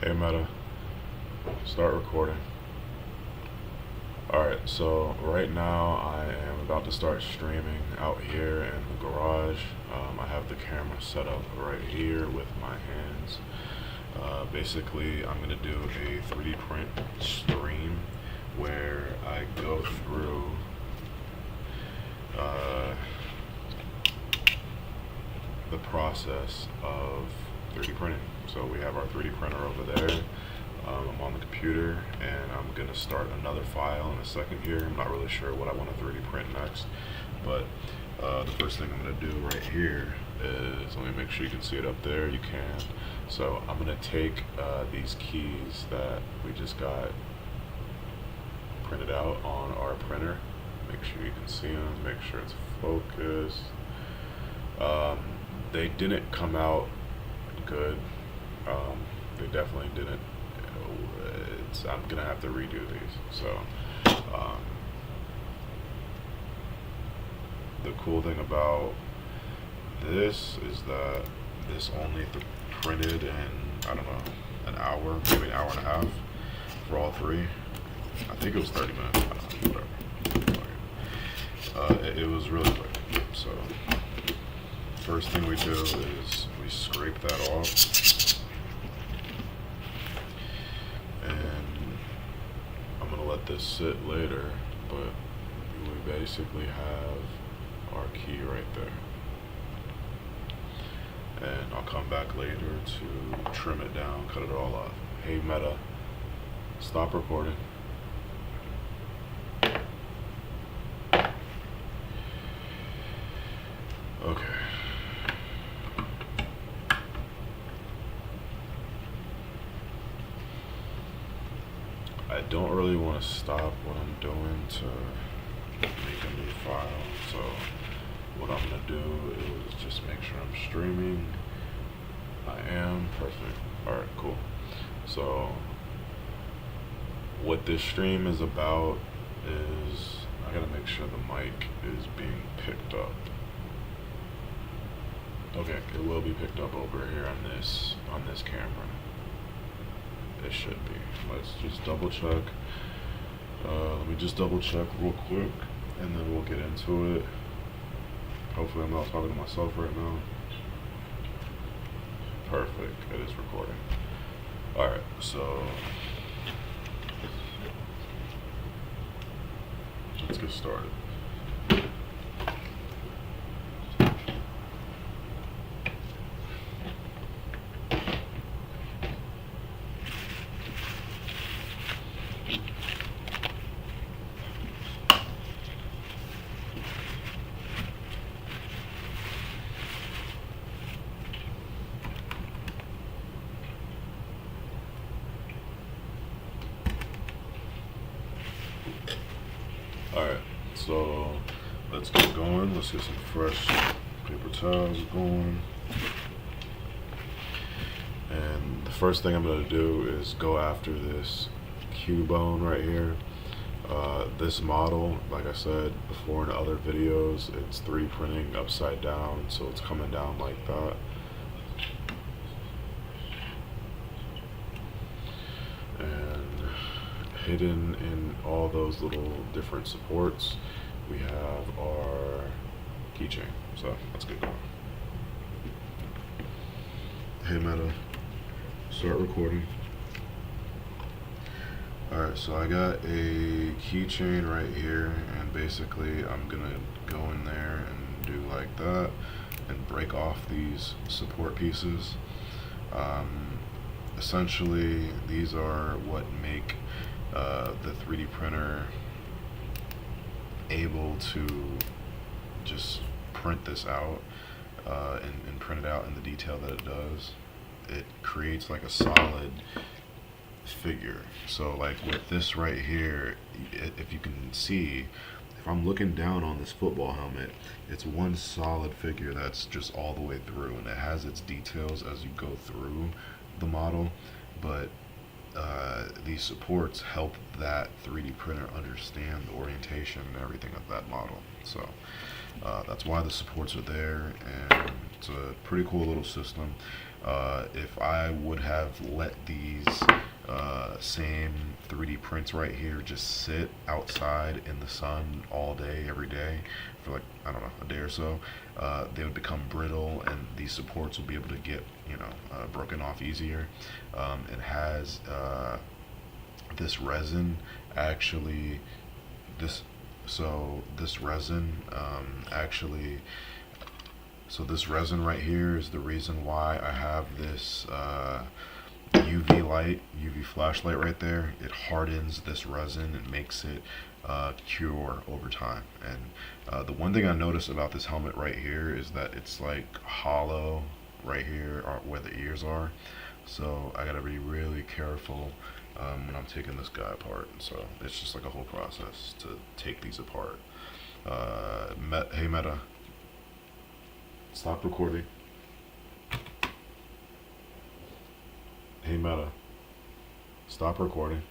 Hey Meta, start recording. Alright, so right now I am about to start streaming out here in the garage. I have the camera set up right here with my hands. Basically, I'm going to do a 3D print stream where I go through the process of 3D printing. So we have our 3D printer over there. I'm on the computer and I'm gonna start another file in a second here. I'm not really sure what I want to 3D print next, but the first thing I'm gonna do right here is, let me make sure you can see it up there. You can. So I'm gonna take these keys that we just got printed out on our printer. Make sure you can see them. Make sure it's focused. They didn't come out good. They definitely didn't. I'm gonna have to redo these. So the cool thing about this is that this only printed in, I don't know, an hour, maybe an hour and a half for all three. I think it was 30 minutes. I don't know, whatever. It was really quick. So first thing we do is we scrape that off. Let this sit later, but we basically have our key right there, and I'll come back later to trim it down, cut it all off. Hey Meta, stop recording. Okay. I don't really want to stop what I'm doing to make a new file, so what I'm going to do is just make sure I'm streaming. I am. Perfect. Alright, cool. So what this stream is about is, I gotta make sure the mic is being picked up. Okay, it will be picked up over here on this camera. It should be. Let's just double check. Let me just double check real quick and then we'll get into it. Hopefully I'm not talking to myself right now. Perfect, it is recording. Alright, so let's get started. Alright, so let's get going. Let's get some fresh paper towels going. And the first thing I'm going to do is go after this Q-bone right here. This model, like I said before in other videos, it's 3D printing upside down, so it's coming down like that. And hidden in all those little different supports, we have our keychain. So let's get going. Hey Meta, start recording. Alright, so I got a keychain right here, and basically I'm gonna go in there and do like that and break off these support pieces. Essentially, these are what make the 3D printer able to just print this out and print it out in the detail that it does. It creates like a solid figure. So like with this right here, if you can see, if I'm looking down on this football helmet, it's one solid figure that's just all the way through, and it has its details as you go through the model, but these supports help that 3D printer understand the orientation and everything of that model. So that's why the supports are there, and it's a pretty cool little system. If I would have let these same 3D prints right here just sit outside in the sun all day, every day, for like, I don't know, a day or so, they would become brittle, and these supports will be able to get, broken off easier. It has this resin actually, this so this resin actually so this resin right here is the reason why I have this UV flashlight right there. It hardens this resin and makes it cure over time. And the one thing I noticed about this helmet right here is that it's like hollow right here where the ears are. So I gotta be really careful when I'm taking this guy apart. So it's just like a whole process to take these apart. Hey Meta, stop recording. Hey Meta, stop recording.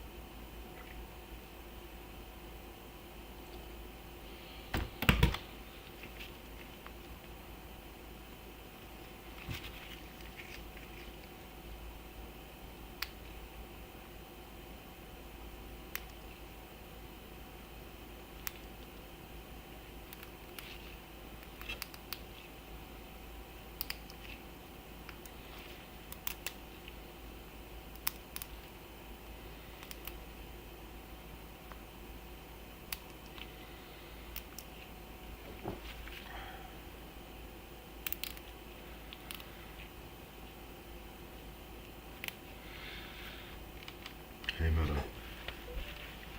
Hey Meta,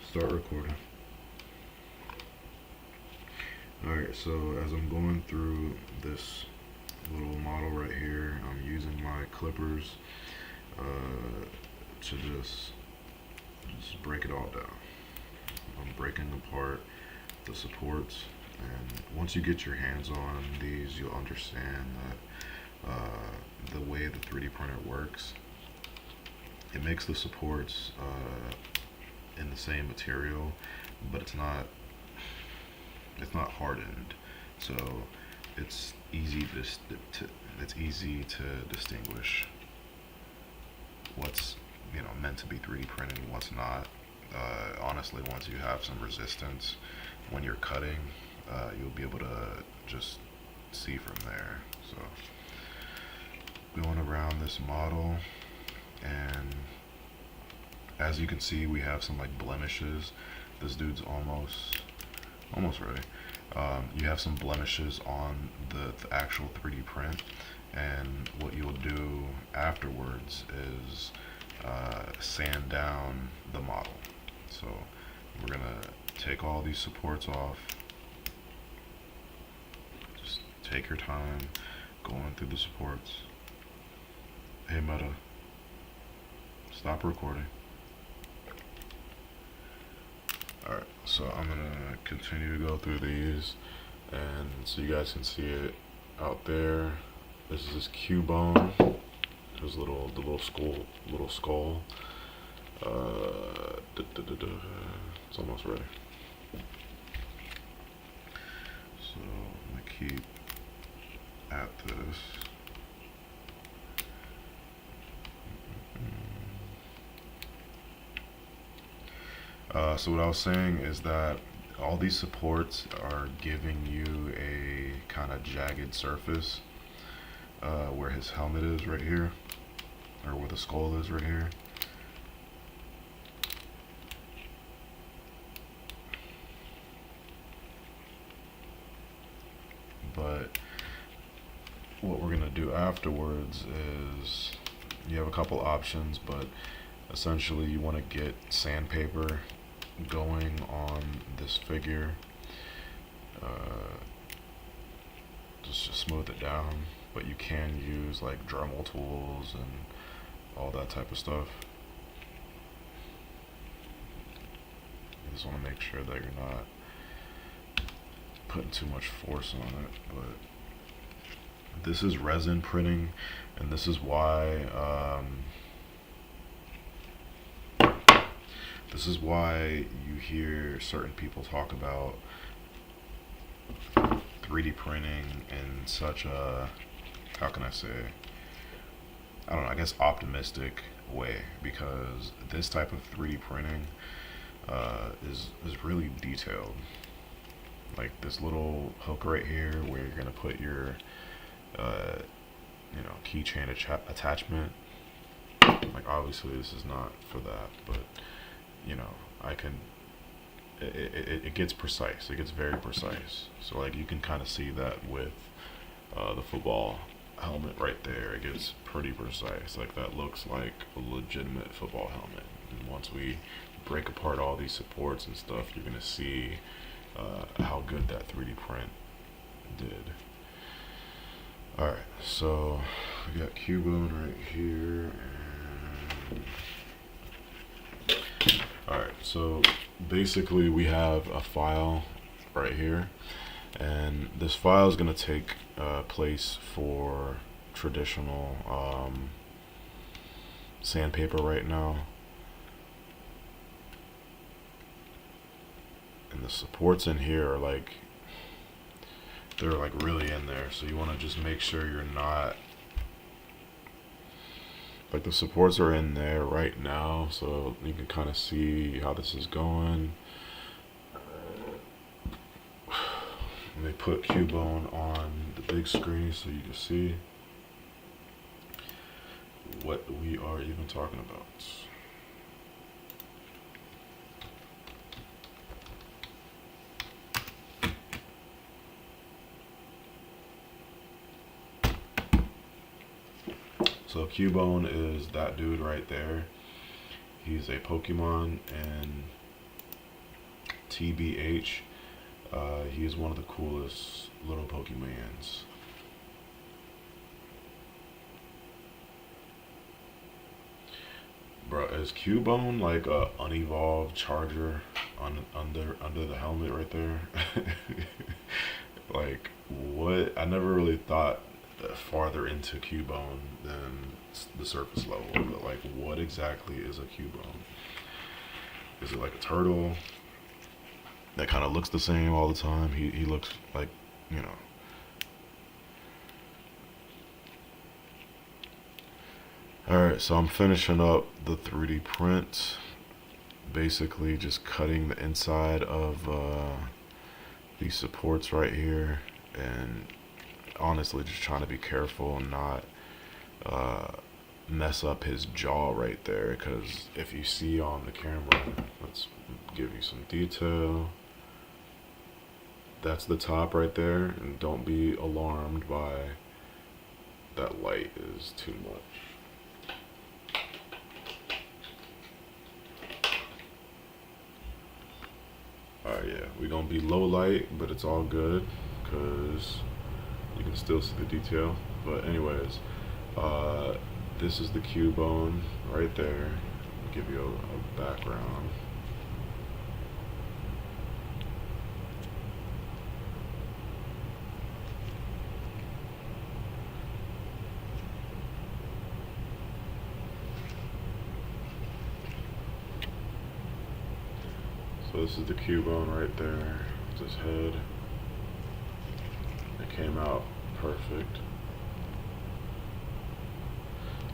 start recording. Alright, so as I'm going through this little model right here, I'm using my clippers to just break it all down. I'm breaking apart the supports, and once you get your hands on these, you'll understand that the way the 3D printer works, it makes the supports in the same material, but it's not hardened, so it's easy to distinguish what's meant to be 3D printed and what's not. Honestly, once you have some resistance when you're cutting, you'll be able to just see from there. So going around this model, and as you can see, we have some like blemishes. This dude's almost ready. You have some blemishes on the actual 3D print, and what you'll do afterwards is sand down the model. So we're gonna take all these supports off. Just take your time going through the supports. Hey Meta, stop recording. Alright, so I'm gonna continue to go through these, and so you guys can see it out there. This is this Q-bone. There's the little skull. It's almost ready. So I'm gonna keep at this. So what I was saying is that all these supports are giving you a kind of jagged surface where his helmet is right here, or where the skull is right here. But what we're gonna do afterwards is, you have a couple options, but essentially you want to get sandpaper going on this figure, just to smooth it down, but you can use like Dremel tools and all that type of stuff. You just want to make sure that you're not putting too much force on it. But this is resin printing, and this is why you hear certain people talk about 3D printing in such a, how can I say, I don't know, I guess optimistic way, because this type of 3D printing is really detailed. Like this little hook right here where you're gonna put your keychain attachment. Like obviously this is not for that, but I can. It gets precise. It gets very precise. So like you can kind of see that with the football helmet right there. It gets pretty precise. Like that looks like a legitimate football helmet. And once we break apart all these supports and stuff, you're gonna see how good that 3D print did. Alright, so we got Cubone right here. Alright, so basically we have a file right here, and this file is going to take place for traditional sandpaper right now. And the supports in here are like, they're like really in there, so you want to just make sure you're not, like the supports are in there right now, so you can kind of see how this is going. Let me put Cubone on the big screen so you can see what we are even talking about. So Cubone is that dude right there. He's a Pokemon, and TBH, he is one of the coolest little Pokemons. Bro, is Cubone like a unevolved Charger under the helmet right there? Like what? I never really thought farther into Cubone than the surface level, but like what exactly is a Cubone? Is it like a turtle that kind of looks the same all the time? He looks like, Alright, so I'm finishing up the 3D print, basically just cutting the inside of these supports right here, and honestly just trying to be careful and not mess up his jaw right there, because if you see on the camera, let's give you some detail, that's the top right there, and don't be alarmed by that light is too much. Alright, yeah, we're gonna be low light, but it's all good because you can still see the detail. But anyways, this is the Cubone right there. I'll give you a background. So this is the Cubone right there. It's his head. It came out perfect.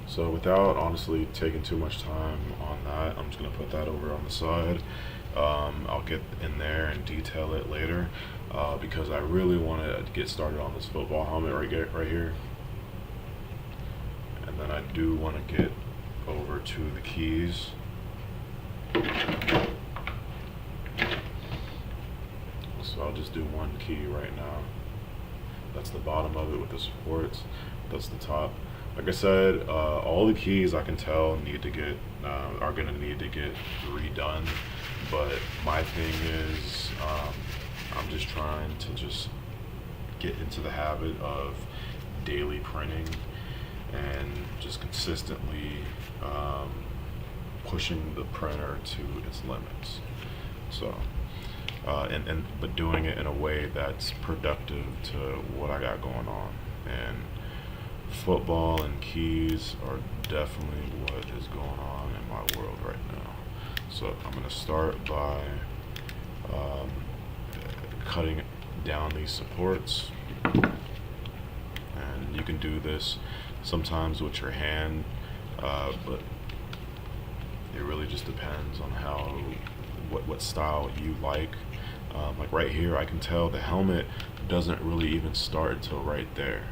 So without honestly taking too much time on that, I'm just gonna put that over on the side. I'll get in there and detail it later because I really want to get started on this football helmet right here. And then I do want to get over to the keys. So I'll just do one key right now. That's the bottom of it with the supports. That's the top. Like I said, all the keys I can tell are gonna need to get redone. But my thing is, I'm just trying to just get into the habit of daily printing and just consistently pushing the printer to its limits. So. But doing it in a way that's productive to what I got going on. And football and keys are definitely what is going on in my world right now. So I'm going to start by cutting down these supports. And you can do this sometimes with your hand, but it really just depends on what style you like. Like right here, I can tell the helmet doesn't really even start until right there,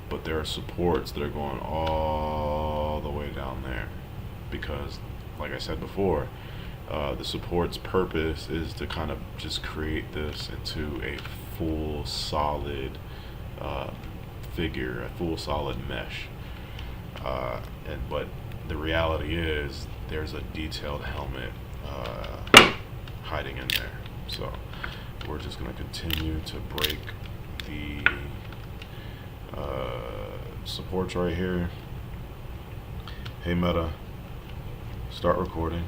but there are supports that are going all the way down there, because like I said before, the support's purpose is to kind of just create this into a full solid figure, a full solid mesh. But the reality is there's a detailed helmet hiding in there. So we're just going to continue to break the supports right here. Hey Meta, start recording.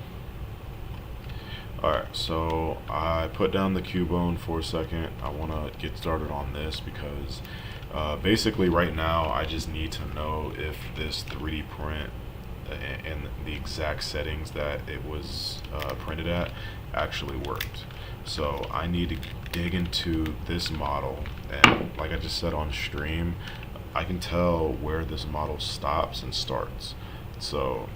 Alright, so I put down the Cubone for a second. I want to get started on this because basically right now I just need to know if this 3D print and the exact settings that it was printed at actually worked. So I need to dig into this model, and like I just said on stream, I can tell where this model stops and starts. So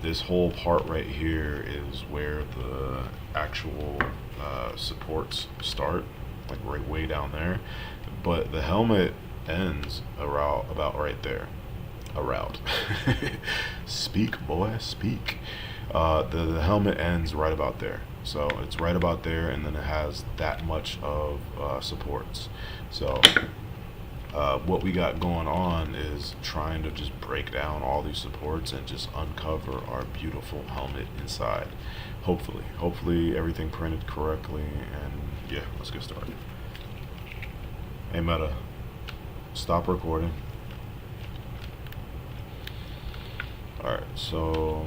this whole part right here is where the actual supports start, like right way down there, but the helmet ends about right there. Around. Speak, boy, speak. The helmet ends right about there. So it's right about there, and then it has that much of supports. So what we got going on is trying to just break down all these supports and just uncover our beautiful helmet inside. Hopefully everything printed correctly, and yeah, let's get started. Hey Meta, stop recording. Alright, so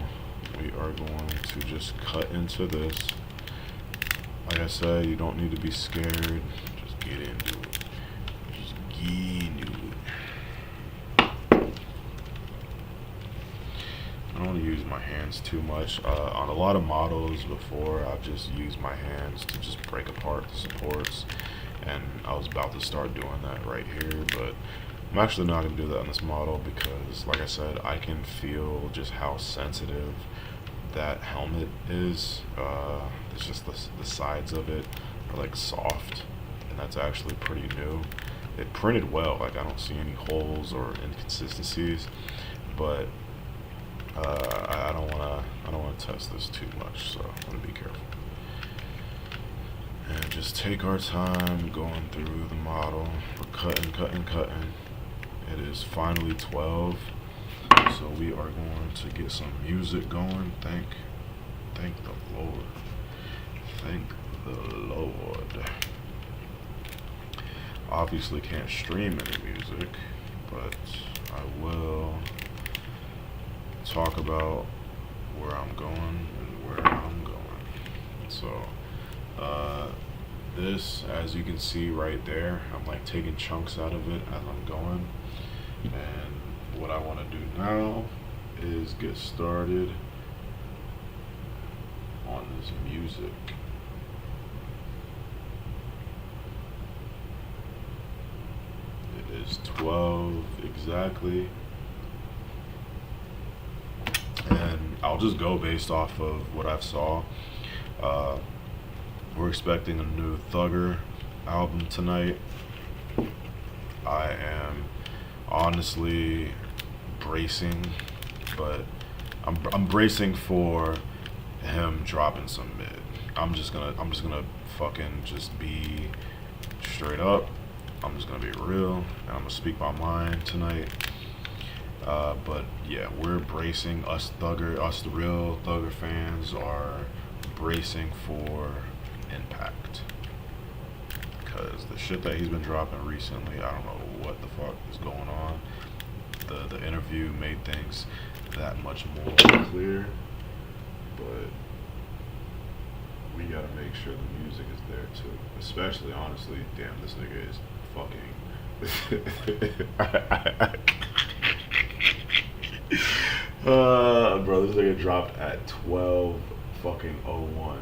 we are going to just cut into this. Like I said, you don't need to be scared. Just get into it. Just get into it. I don't want to use my hands too much. On a lot of models before, I've just used my hands to just break apart the supports. And I was about to start doing that right here, but I'm actually not going to do that on this model because, like I said, I can feel just how sensitive that helmet is. It's just the sides of it are like soft, and that's actually pretty new. It printed well, like I don't see any holes or inconsistencies, but I don't want to test this too much, so I'm going to be careful. And just take our time going through the model. We're cutting. It is finally 12, so we are going to get some music going. Thank the Lord. Thank the Lord. Obviously can't stream any music, but I will talk about where I'm going and where I'm going. So, this, as you can see right there, I'm like taking chunks out of it as I'm going. And what I want to do now is get started on this music. It is 12 exactly. And I'll just go based off of what I've saw. We're expecting a new Thugger album tonight. I am honestly bracing, but I'm bracing for him dropping some mid. I'm just gonna fucking just be straight up. I'm just gonna be real, and I'm gonna speak my mind tonight. But yeah, we're bracing. Us the real Thugger fans are bracing for impact, because the shit that he's been dropping recently, I don't know what the fuck is going on. The interview made things that much more clear, but we gotta make sure the music is there too. Especially, honestly, damn, this nigga is fucking bro, this nigga dropped at 12 fucking 01.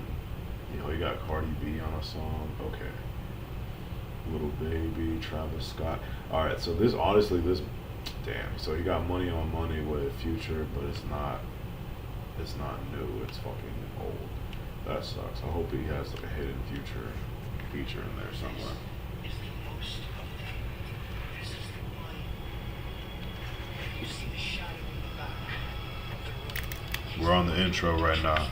Yo, he got Cardi B on a song. Okay. Little Baby, Travis Scott. Alright, so this, honestly, this Damn. So he got money on money with Future, but it's not new. It's fucking old. That sucks. I hope he has like a hidden Future feature in there somewhere. We're on the intro right now.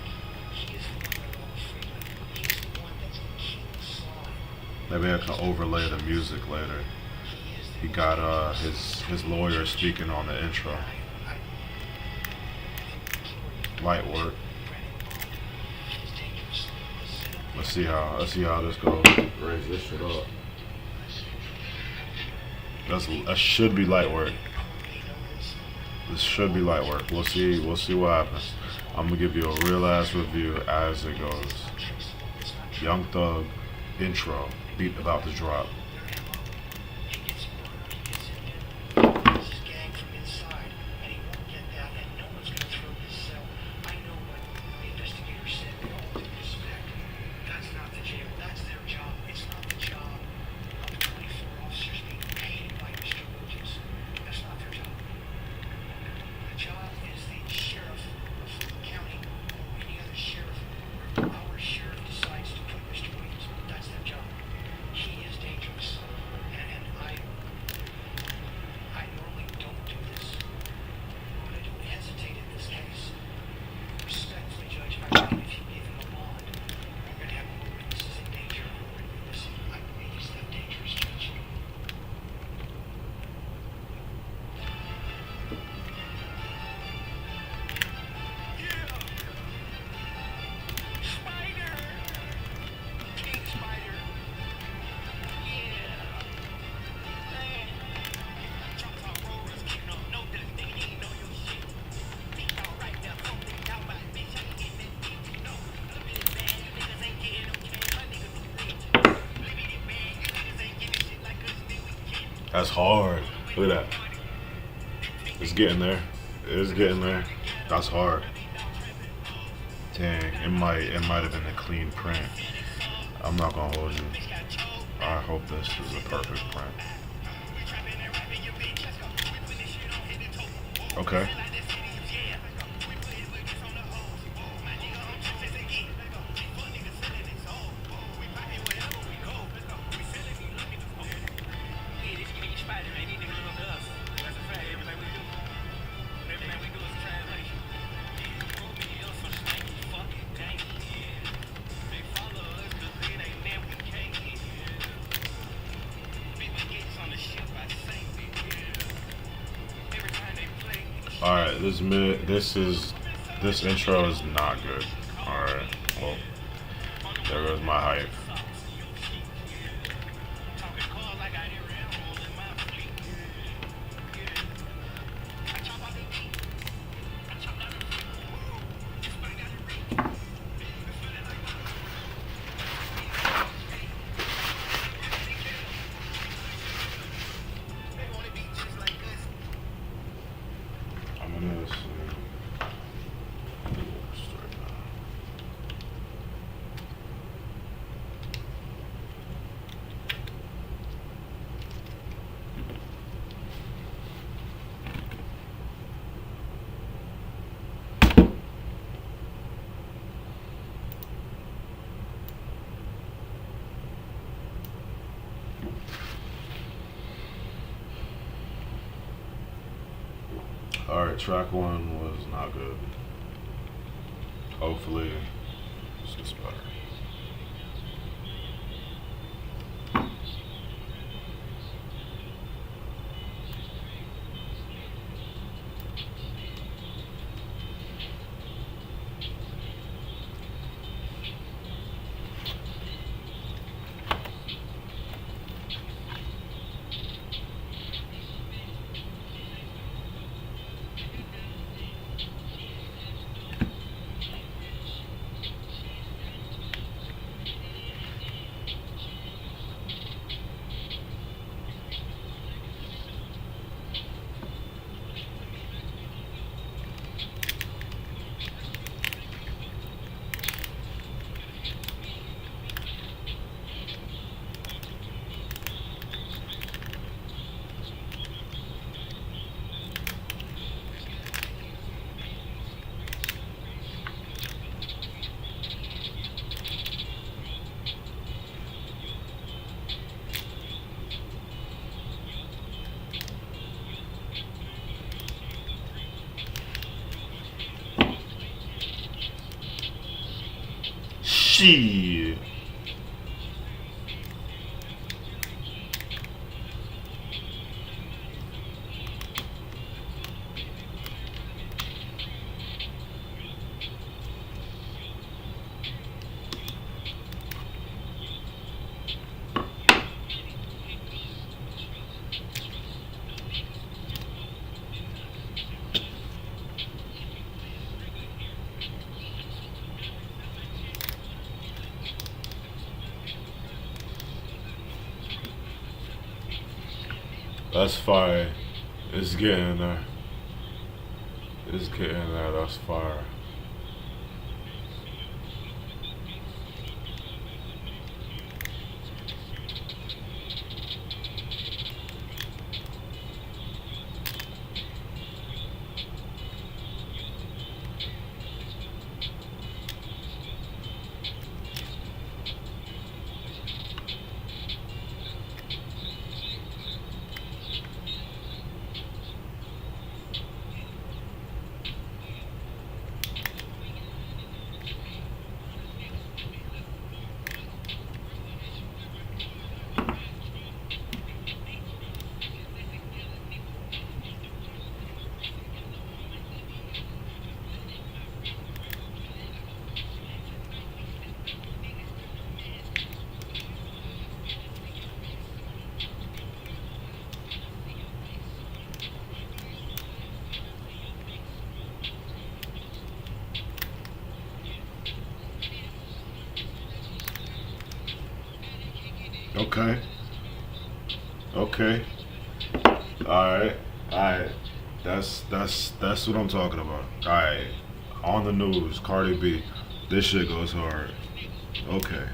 Maybe I can overlay the music later. He got his lawyer speaking on the intro. Light work. Let's see how this goes. Raise this shit up. That should be light work. This should be light work. We'll see what happens. I'm gonna give you a real ass review as it goes. Young Thug intro. Beat about to drop. That's hard. Look at that. It's getting there. It's getting there. That's hard. Dang, it might have been a clean print. I'm not gonna hold you. I hope this is a perfect print. Okay. Alright, this intro is not good. Alright, well, there goes my hype. Alright, track one was not good. Hopefully, this gets better. Shit. That's fire. It's getting there. It's getting there. That's fire. Okay. Okay. Alright. Alright. That's what I'm talking about. Alright. On the news, Cardi B. This shit goes hard. Okay.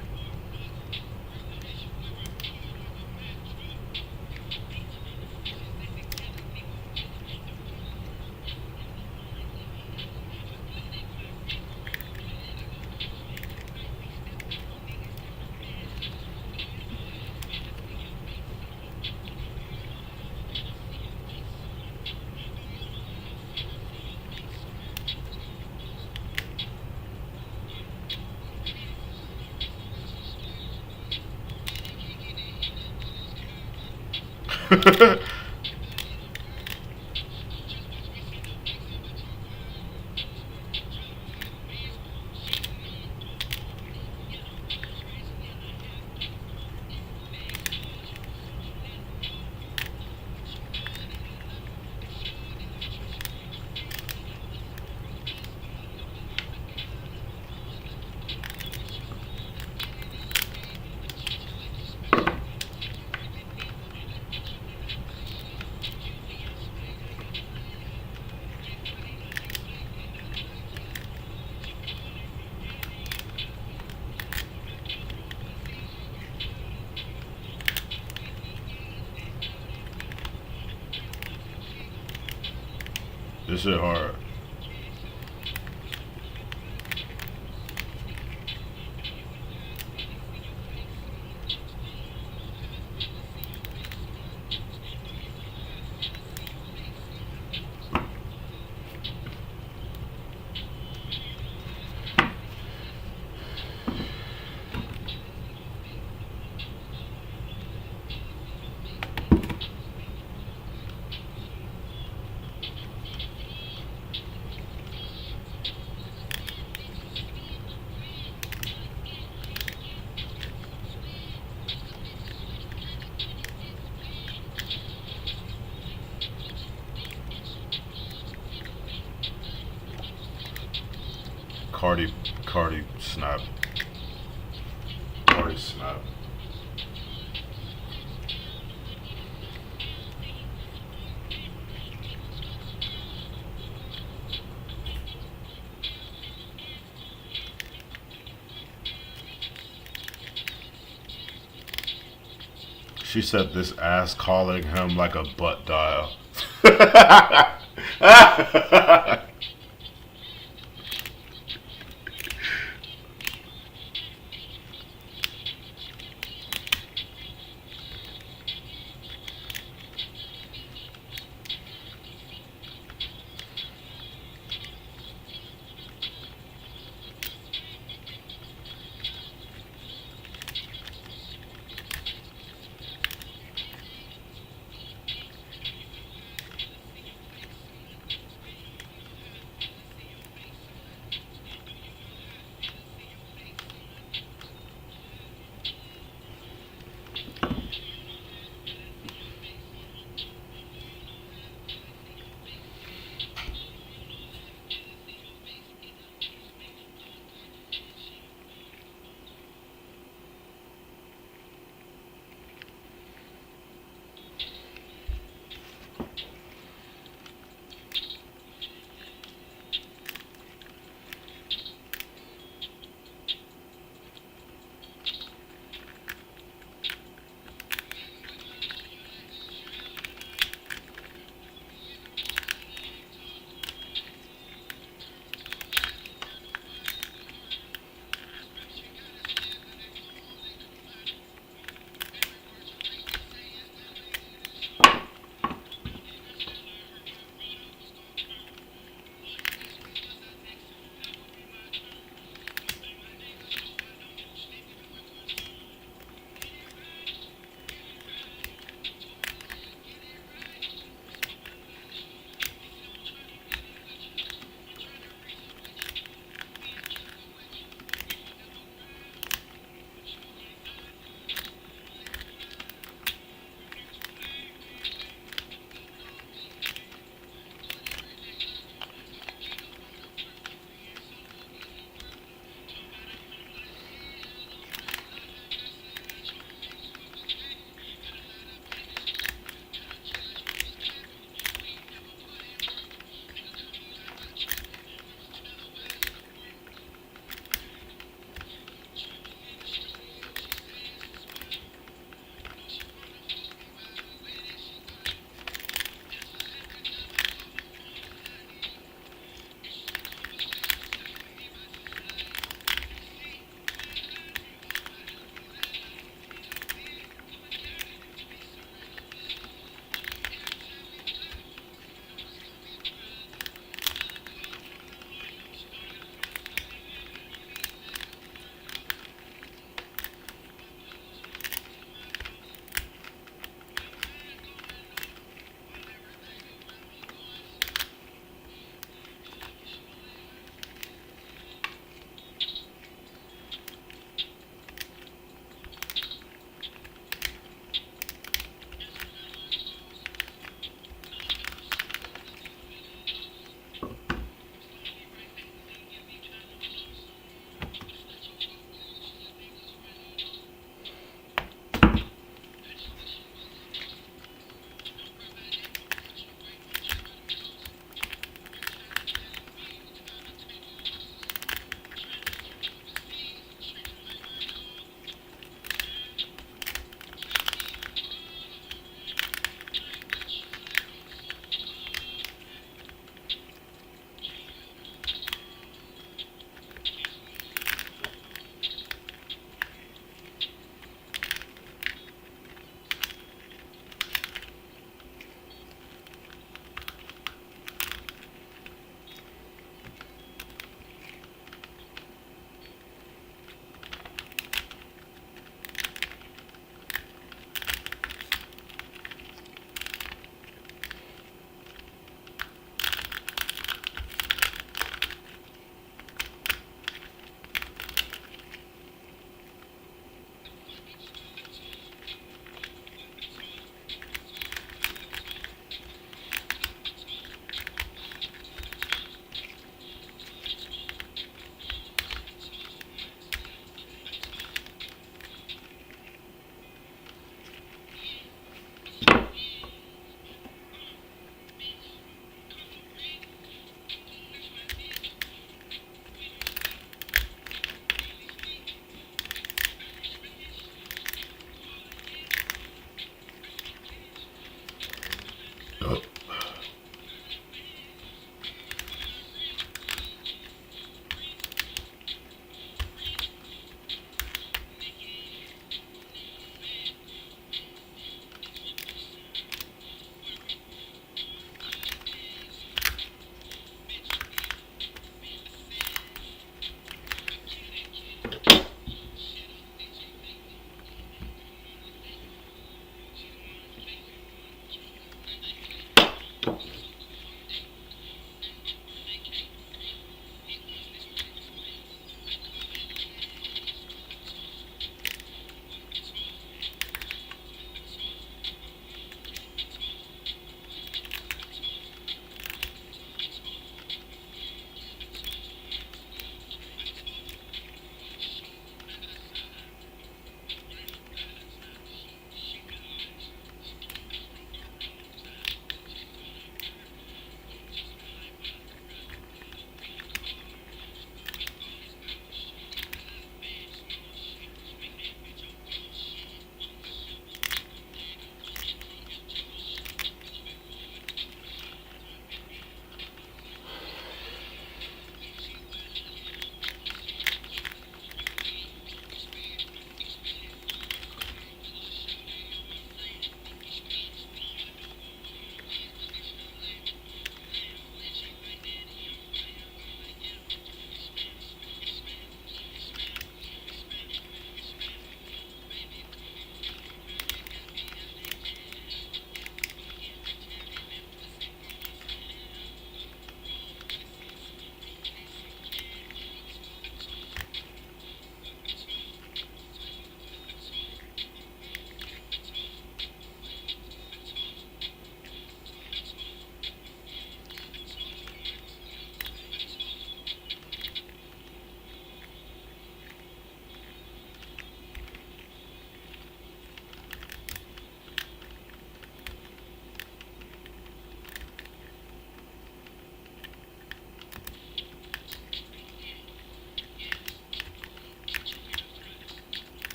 This shit hard. Cardi snap. Cardi snap. She said this ass calling him like a butt dial.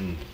Mm.